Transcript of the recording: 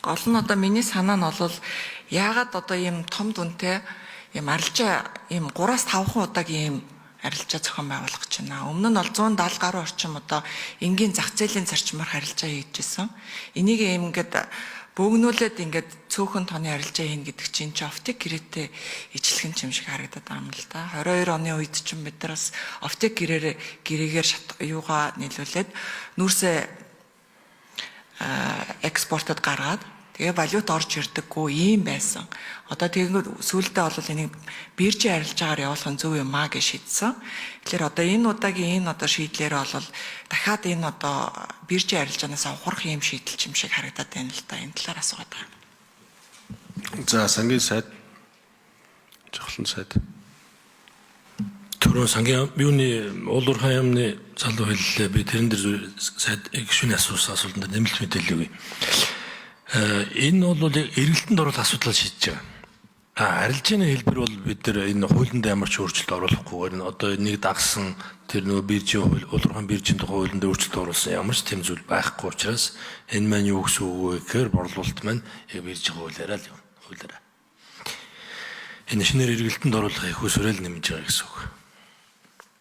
Гол нь одоо миний санаа нь бол яагаад одоо ийм том дүнтэй ийм арилжаа ийм 3-5 удаагийн ийм арилжаа зохион байгуулах гэж байна. Өмнө нь бол 170 гаруй орчим одоо энгийн зах зээлийн зарчмаар арилжаа хийжсэн. Энийг ийм ингээд бөөгнүүлээд ингээд цөөхөн тооны арилжаа хийн гэдэг чинь офтик гэрээтэй ижлэгэн юм шиг харагдаад байгаа юм л да. 22 оны үед чинь бид нар бас офтик гэрээгээр юугаа нийлүүлээд нүүрсээ экспортод гаргаад тэгээ валют орж ирдэггүй ийм байсан. Одоо тэгээд сүүлдээ бол энийг биржийн арилжаагаар явуулах нь зөв юм аа гэж шийдсэн. Тэгэхээр одоо энэ удаагийн энэ одоо шийдлээр бол дахиад энэ одоо биржийн арилжаанаас ухрах юм шийдэл юм шиг харагдаад байна л да. Энэ талаар асуугаад байна. За сангийн сайд жохлон сайд. Түрүү сангийн юуны уулуурхай яамны залуу хэллээ. Би тэрэн дээр сайд гишүүний асуултанд нэмэлт мэдээлэл өгье. Энэ бол эргэлтэнд оруулах асуудлаа шийдэж байгаа. Арилжааны хэлбэр бол бид нар энэ хуулинд ямар ч өөрчлөлт оруулахгүйгээр нь одоо нэг дагсан тэр нөгөө биржийн хууль, уулуурхайн биржийн хуулинд өөрчлөлт оруулсан ямар ч тэм зүйл байхгүй учраас энэ маань юу гэсэн үг вэ гэхээр борлуулалт маань яг биржийн хуулиараа л юм. Хуулиараа. Энэ шинээр эргэлтэнд оруулах их усрэл нэмж байгаа гэсэн үг.